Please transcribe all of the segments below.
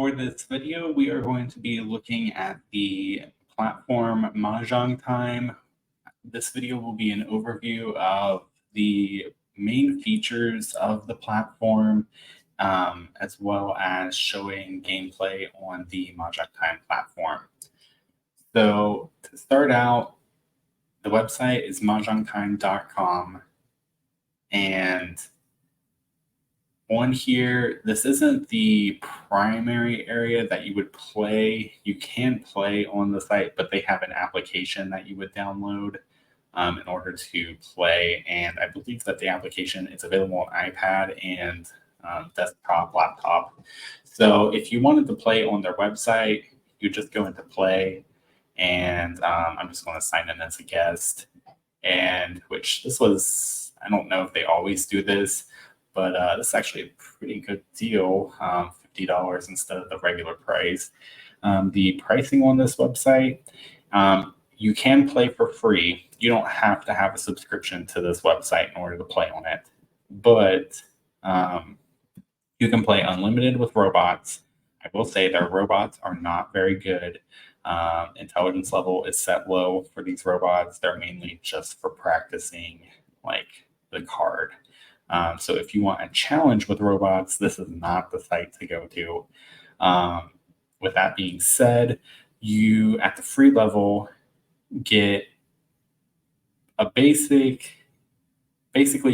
For this video, we are going to be looking at the platform Mahjong Time. This video will be an overview of the main features of the platform, as well as showing gameplay on the Mahjong Time platform. So to start out, the website is mahjongtime.com, and on here, this isn't the primary area that you would play. You can play on the site, but they have an application that you would download in order to play. And I believe that the application is available on iPad and desktop, laptop. So if you wanted to play on their website, you just go into play, and I'm just going to sign in as a guest. And I don't know if they always do this, but this is actually a pretty good deal, $50 instead of the regular price. The pricing on this website, you can play for free. You don't have to have a subscription to this website in order to play on it, but you can play unlimited with robots. I will say their robots are not very good. Intelligence level is set low for these robots. They're mainly just for practicing like the card. So if you want a challenge with robots, this is not the site to go to. With that being said, you at the free level get basically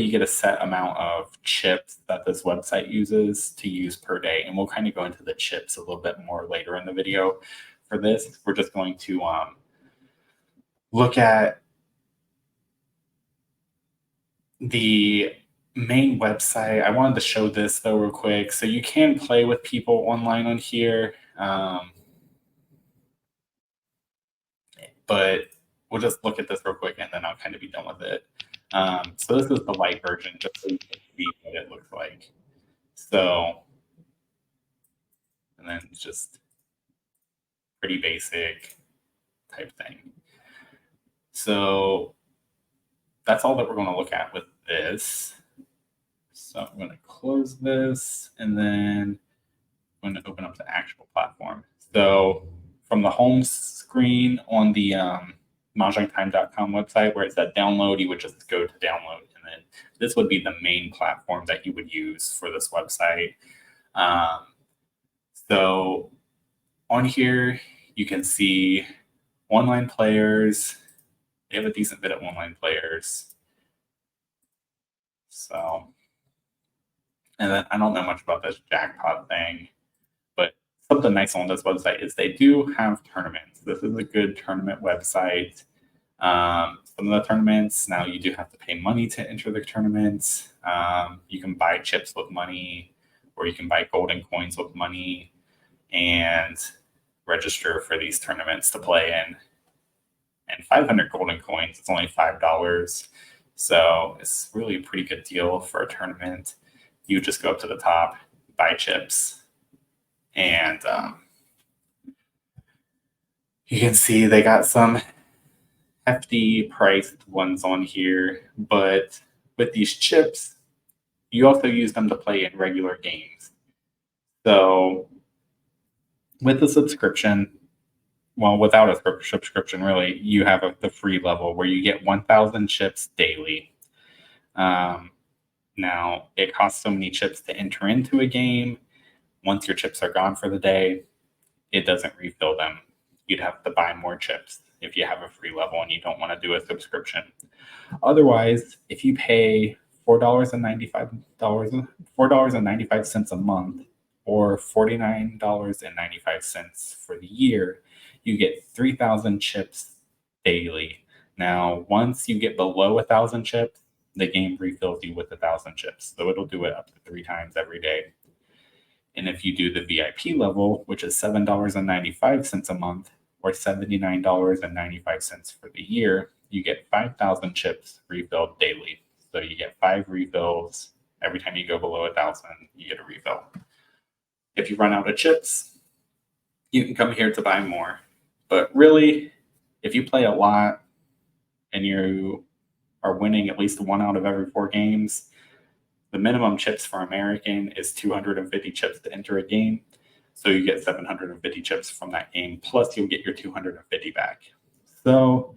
you get a set amount of chips that this website uses to use per day. And we'll kind of go into the chips a little bit more later in the video. For this, we're just going to look at the main website. I wanted to show this though real quick. So you can play with people online on here, but we'll just look at this real quick and then I'll kind of be done with it. So this is the light version, just so you can see what it looks like. So, and then it's just pretty basic type thing. So that's all that we're going to look at with this. So I'm going to close this, and then I'm going to open up the actual platform. So from the home screen on the mahjongtime.com website where it said download, you would just go to download, and then this would be the main platform that you would use for this website. So on here, you can see online players. They have a decent bit of online players. So, and then I don't know much about this jackpot thing, but something nice on this website is they do have tournaments. This is a good tournament website. Some of the tournaments, now you do have to pay money to enter the tournaments. You can buy chips with money, or you can buy golden coins with money and register for these tournaments to play in. And 500 golden coins, it's only $5. So it's really a pretty good deal for a tournament. You just go up to the top, buy chips, and you can see they got some hefty priced ones on here. But with these chips, you also use them to play in regular games. So with the subscription, well, without a subscription, really, you have the free level where you get 1,000 chips daily. Now, it costs so many chips to enter into a game. Once your chips are gone for the day, it doesn't refill them. You'd have to buy more chips if you have a free level and you don't want to do a subscription. Otherwise, if you pay $4.95 a month or $49.95 for the year, you get 3,000 chips daily. Now, once you get below 1,000 chips, the game refills you with 1,000 chips. So it'll do it up to 3 times every day. And if you do the VIP level, which is $7.95 a month or $79.95 for the year, you get 5,000 chips refilled daily. So you get 5 refills. Every time you go below 1,000, you get a refill. If you run out of chips, you can come here to buy more. But really, if you play a lot and you are winning at least 1 out of every 4 games, the minimum chips for American is 250 chips to enter a game. So you get 750 chips from that game, plus you'll get your 250 back. So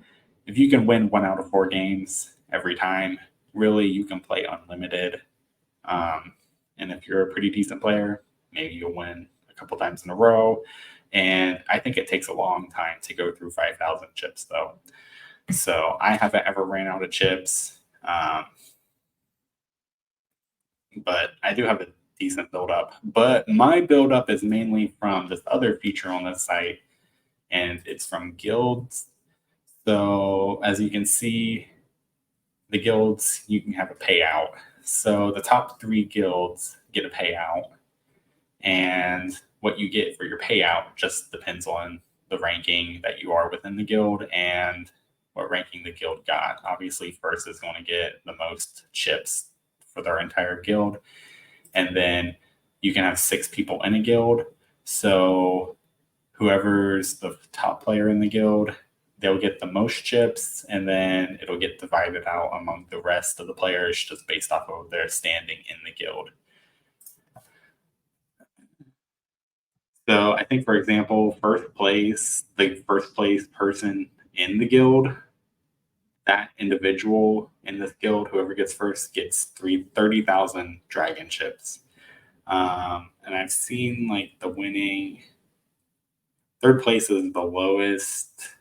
if you can win 1 out of 4 games every time, really you can play unlimited. And if you're a pretty decent player, maybe you'll win a couple times in a row. And I think it takes a long time to go through 5,000 chips, though. So I haven't ever ran out of chips, but I do have a decent build up. But my build up is mainly from this other feature on this site, and it's from guilds. So as you can see, the guilds, you can have a payout. So the top 3 guilds get a payout, and what you get for your payout just depends on the ranking that you are within the guild and what ranking the guild got. Obviously, first is going to get the most chips for their entire guild, and then you can have 6 people in a guild. So whoever's the top player in the guild, they'll get the most chips, and then it'll get divided out among the rest of the players just based off of their standing in the guild. So I think, for example, the first place person in the guild, that individual in this guild, whoever gets first, gets 30,000 dragon chips. And I've seen like the winning third place is the lowest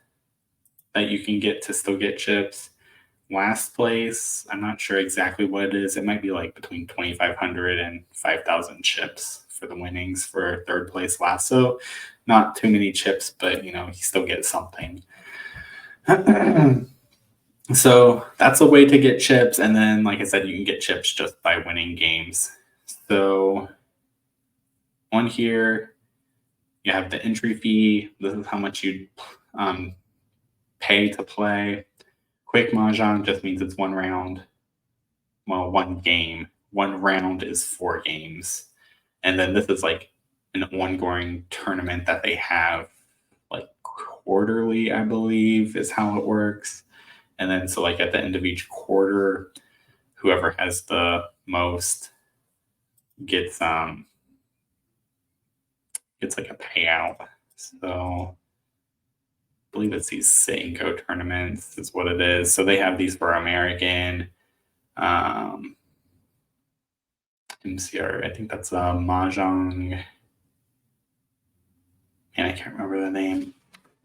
that you can get to still get chips. Last place, I'm not sure exactly what it is. It might be like between 2,500 and 5,000 chips for the winnings for third place last. So not too many chips, but you still get something. So that's a way to get chips. And then, like I said, you can get chips just by winning games. So on here, you have the entry fee. This is how much you pay to play. Quick Mahjong just means it's 1 round. Well, 1 game. 1 round is 4 games. And then this is like an ongoing tournament that they have like quarterly, I believe, is how it works. And then so like at the end of each quarter, whoever has the most gets like a payout. So I believe it's these sit and go tournaments is what it is. So they have these for American. MCR, I think that's Mahjong. And I can't remember the name.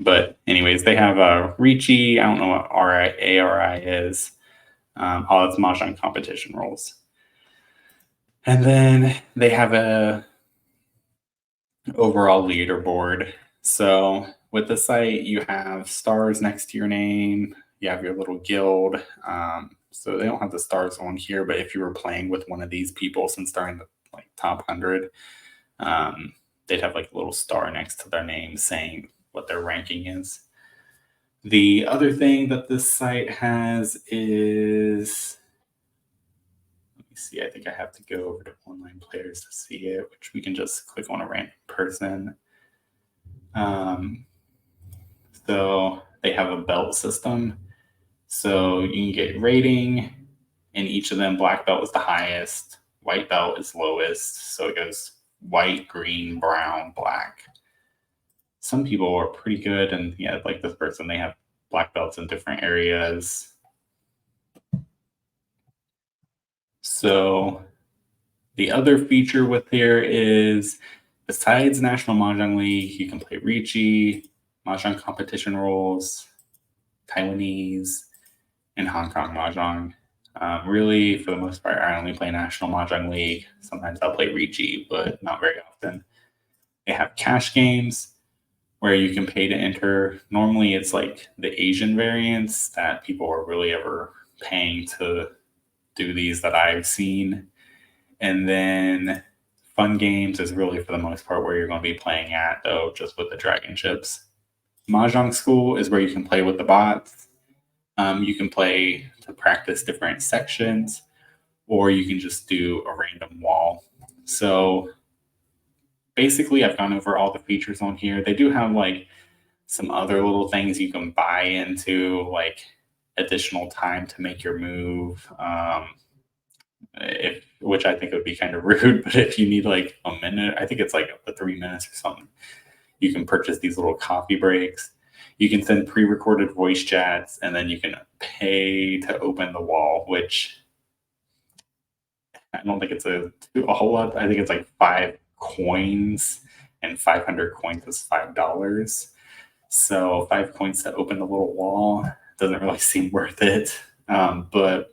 But anyways, they have Ricci. I don't know what ARI is. It's Mahjong competition rules. And then they have a overall leaderboard. So with the site, you have stars next to your name. You have your little guild. So they don't have the stars on here, but if you were playing with one of these people, since they're in the like top 100, they'd have like a little star next to their name saying what their ranking is. The other thing that this site has is, let me see, I think I have to go over to online players to see it, which we can just click on a random person. So they have a belt system. So you can get rating, and each of them, black belt is the highest, white belt is lowest. So it goes white, green, brown, black. Some people are pretty good, and yeah, like this person, they have black belts in different areas. So the other feature with here is, besides National Mahjong League, you can play Ricci, Mahjong competition rules, Taiwanese, and Hong Kong Mahjong. Really, for the most part, I only play National Mahjong League. Sometimes I'll play Ricci, but not very often. They have cash games where you can pay to enter. Normally, it's like the Asian variants that people are really ever paying to do these that I've seen. And then fun games is really, for the most part, where you're going to be playing at, though, just with the dragon chips. Mahjong School is where you can play with the bots. You can play to practice different sections, or you can just do a random wall. So basically, I've gone over all the features on here. They do have like some other little things you can buy into, like additional time to make your move. which I think would be kind of rude, but if you need like a minute, I think it's like up to 3 minutes or something, you can purchase these little coffee breaks. You can send pre-recorded voice chats, and then you can pay to open the wall, which I don't think it's a whole lot. I think it's like 5 coins, and 500 coins is $5. So 5 coins to open the little wall doesn't really seem worth it. But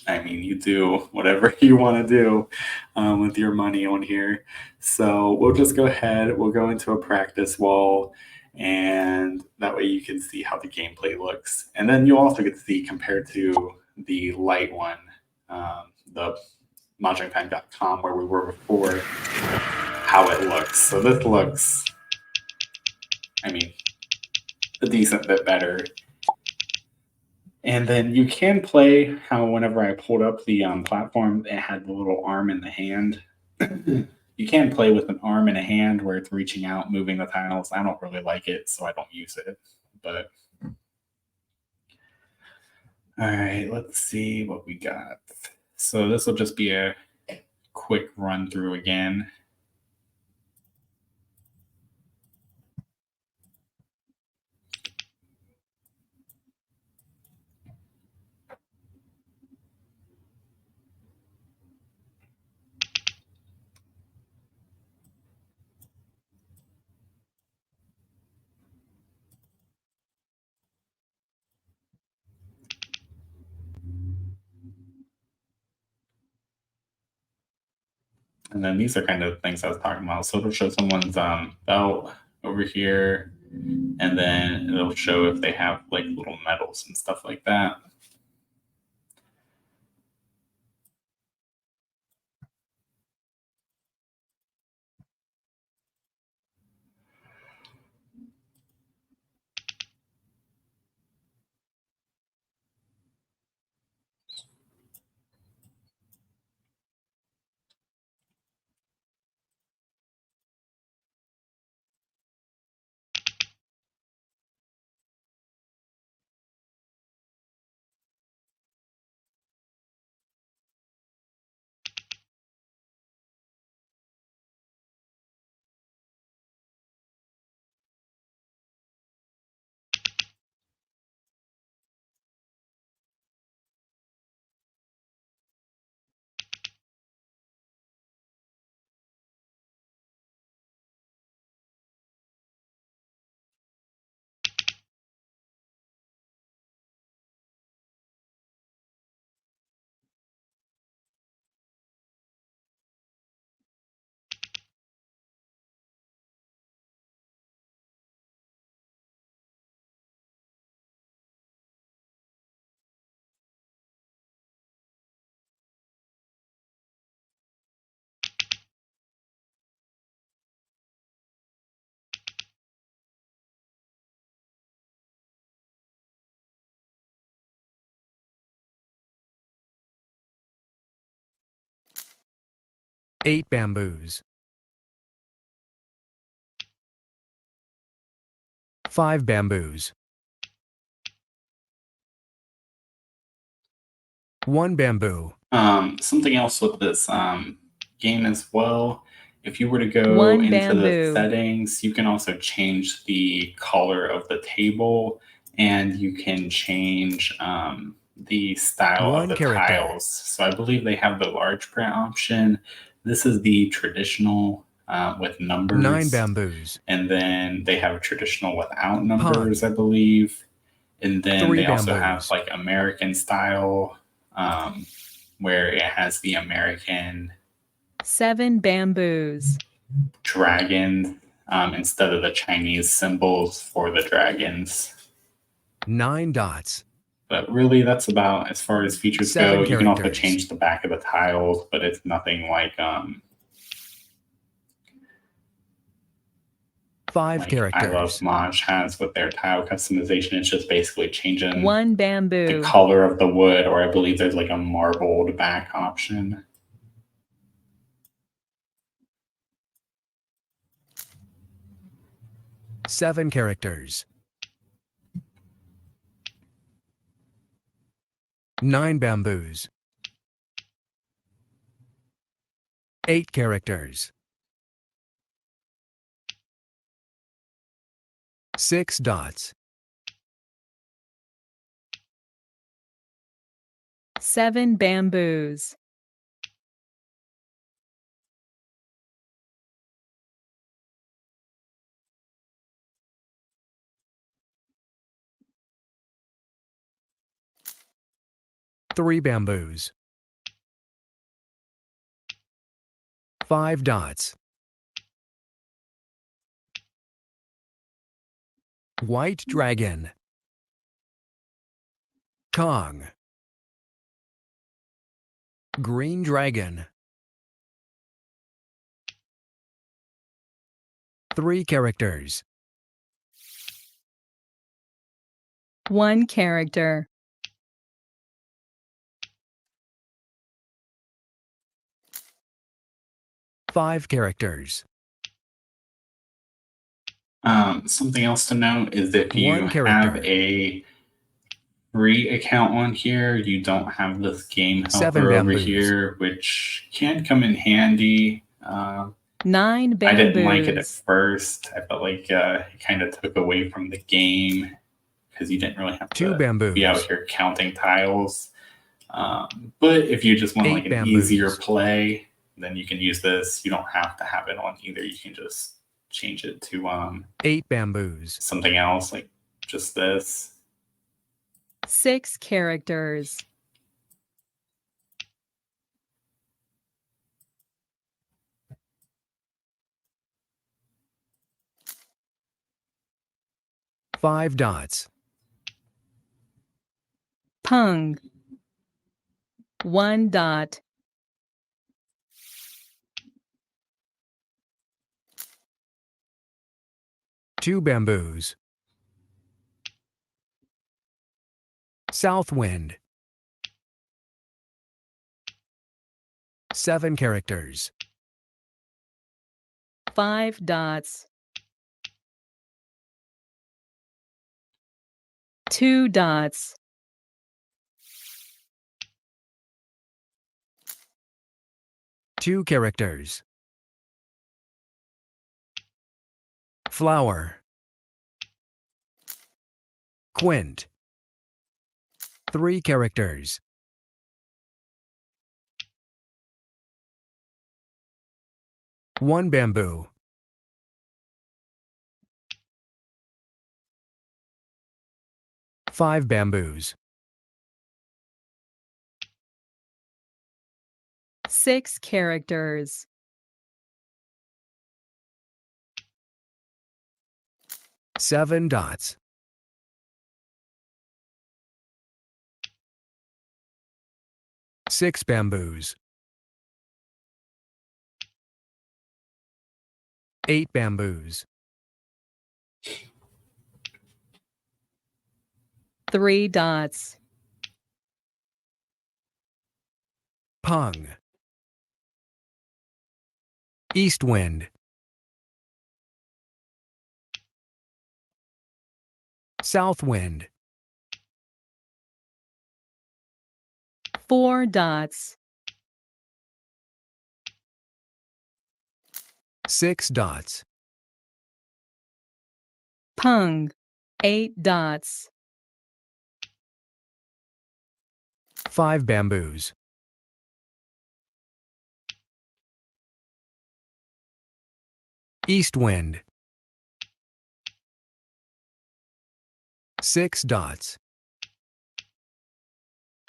I mean, you do whatever you want to do with your money on here. So we'll just go ahead. We'll go into a practice wall, and that way you can see how the gameplay looks. And then you'll also get to see compared to the light one, the mahjongtime.com where we were before, how it looks. So this looks, I mean, a decent bit better. And then you can play how whenever I pulled up the platform, it had the little arm in the hand. You can play with an arm and a hand where it's reaching out, moving the tiles. I don't really like it, so I don't use it. But all right, let's see what we got. So this will just be a quick run through again. And then these are kind of things I was talking about. So it'll show someone's belt over here, and then it'll show if they have like little medals and stuff like that. Eight bamboos. 5 bamboos. 1 bamboo. Something else with this game as well. If you were to go One into the bamboo. settings, you can also change the color of the table, and you can change the style of One the character. tiles. So I believe they have the large print option. This is the traditional with numbers. 9 bamboos. And then they have a traditional without numbers, I believe. And then 3 they also have bamboos. like American style, where it has the American 7 bamboos. dragon instead of the Chinese symbols for the dragons. 9 dots. But really, that's about as far as features 7 go. You can also characters. change the back of the tiles, but it's nothing like 5 like characters. I Love Maj has with their tile customization. It's just basically changing 1 the bamboo. color of the wood, or I believe there's like a marbled back option. Seven characters. 9 bamboos. 8 characters. 6 dots. 7 bamboos. 3 bamboos. 5 dots. White dragon. Kong. Green dragon. 3 characters. 1 character. 5 characters. Something else to note is if you 1 have character. a free account on here, you don't have this game 7 helper over bamboos. here, which can come in handy. 9 bamboos. I didn't like it at first. I felt like it kind of took away from the game because you didn't really have 2 to bamboos. be out here counting tiles. But if you just want 8 like an bamboos. easier play, then you can use this. You don't have to have it on either. You can just change it to 8 bamboos. something else, like just this. 6 characters. 5 dots. Pung. 1 dot. 2 bamboos. South wind. 7 characters. 5 dots. 2 dots. 2 characters. Flower. Quint. 3 characters. 1 bamboo. 5 bamboos. 6 characters. 7 dots. 6 bamboos. 8 bamboos. 3 dots. Pung. East wind. South wind. 4 dots. 6 dots. Pung. 8 dots. 5 bamboos. 'East wind. 6 dots.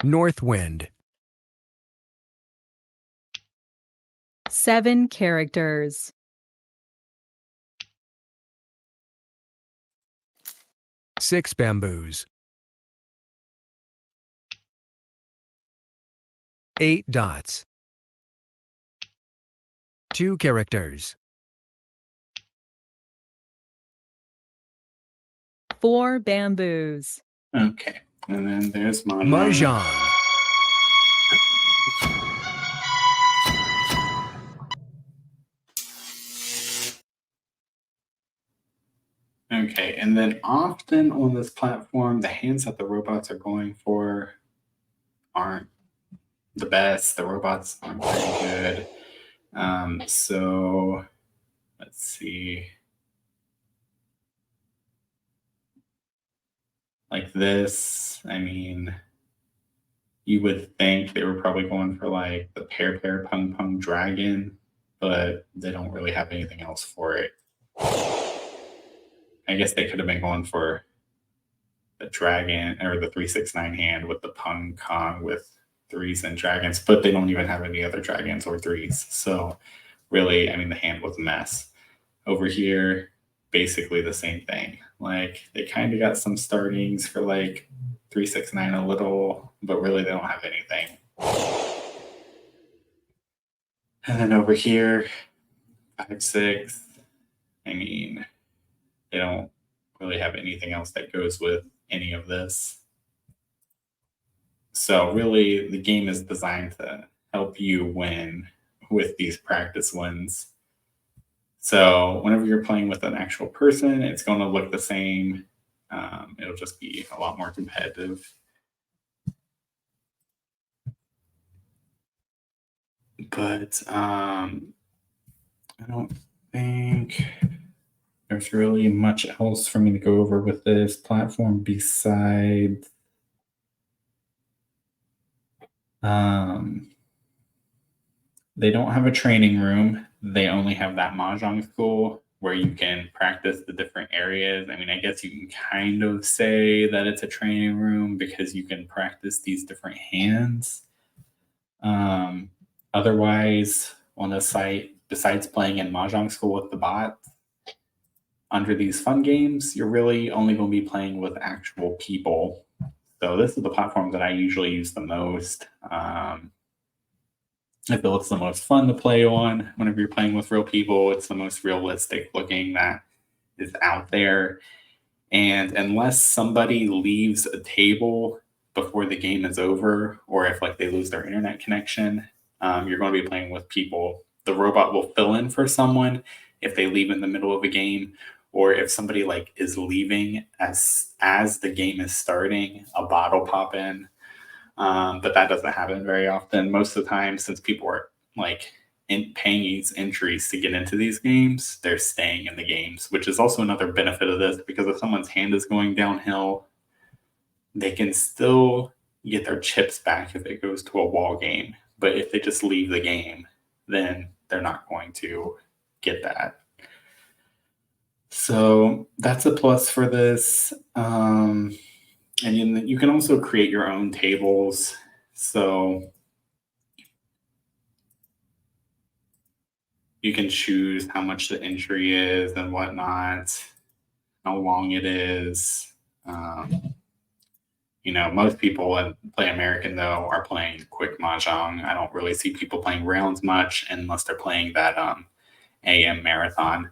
North wind. 7 characters. 6 bamboos. 8 dots. 2 characters. 4 bamboos. Okay, and then there's Mahjong. Okay, and then often on this platform, the hands that the robots are going for aren't the best. The robots aren't very good. So let's see. Like this, I mean, you would think they were probably going for like the pair pung pung dragon, but they don't really have anything else for it. I guess they could have been going for the dragon or the 369 hand with the pung kong with threes and dragons, but they don't even have any other dragons or threes. So really, I mean, the hand was a mess. Over here, basically the same thing. Like they kind of got some startings for like 369 a little, but really they don't have anything. And then over here, 5-6. I mean, they don't really have anything else that goes with any of this. So really, the game is designed to help you win with these practice wins. So whenever you're playing with an actual person, it's going to look the same. It'll just be a lot more competitive. But I don't think there's really much else for me to go over with this platform besides they don't have a training room. They only have that Mahjong school where you can practice the different areas. I mean, I guess you can kind of say that it's a training room because you can practice these different hands. Otherwise, on the site, besides playing in Mahjong school with the bot, under these fun games, you're really only going to be playing with actual people. So this is the platform that I usually use the most. I feel it's the most fun to play on whenever you're playing with real people. It's the most realistic looking that is out there. And unless somebody leaves a table before the game is over, or if like they lose their internet connection, you're going to be playing with people. The robot will fill in for someone if they leave in the middle of a game, or if somebody like is leaving as the game is starting, a bot will pop in. But that doesn't happen very often. Most of the time, since people are like paying these entries to get into these games, they're staying in the games, which is also another benefit of this because if someone's hand is going downhill, they can still get their chips back if it goes to a wall game. But if they just leave the game, then they're not going to get that. So that's a plus for this. And you can also create your own tables. So you can choose how much the entry is and whatnot, how long it is. Most people that play American, though, are playing quick Mahjong. I don't really see people playing rounds much unless they're playing that AM marathon.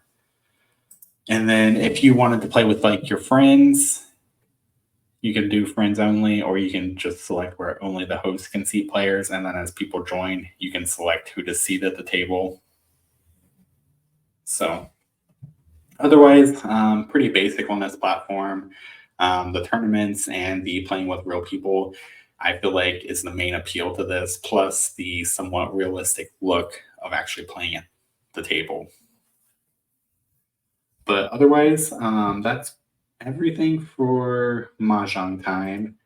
And then if you wanted to play with like your friends, you can do friends only, or you can just select where only the host can seat players. And then as people join, you can select who to seat at the table. So otherwise, pretty basic on this platform. The tournaments and the playing with real people, I feel like is the main appeal to this, plus the somewhat realistic look of actually playing at the table. But otherwise, that's everything for Mahjong time.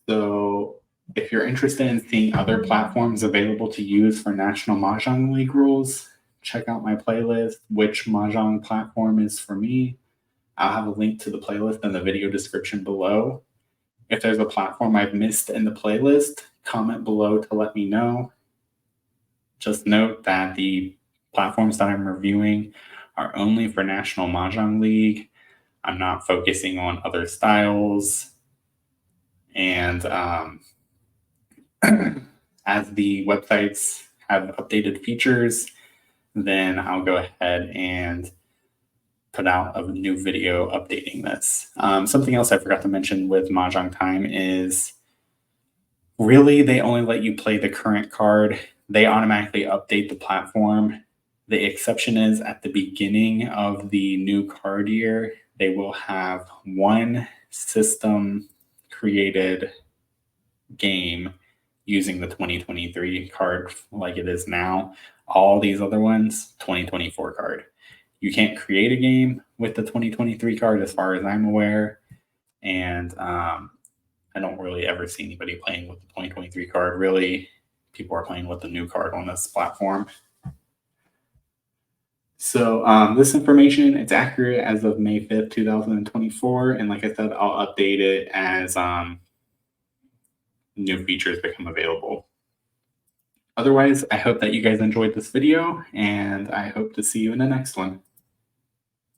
So if you're interested in seeing other platforms available to use for National Mahjong League rules, check out my playlist, which Mahjong platform is for me. I'll have a link to the playlist in the video description below. If there's a platform I've missed in the playlist, comment below to let me know. Just note that the platforms that I'm reviewing are only for National Mahjong League. I'm not focusing on other styles. And as the websites have updated features, then I'll go ahead and put out a new video updating this. Something else I forgot to mention with Mahjong Time is really they only let you play the current card. They automatically update the platform. The exception is at the beginning of the new card year, they will have one system created game using the 2023 card like it is now. All these other ones, 2024 card. You can't create a game with the 2023 card as far as I'm aware. And I don't really ever see anybody playing with the 2023 card. Really, people are playing with the new card on this platform. So this information, it's accurate as of May 5th, 2024. And like I said, I'll update it as new features become available. Otherwise, I hope that you guys enjoyed this video, and I hope to see you in the next one.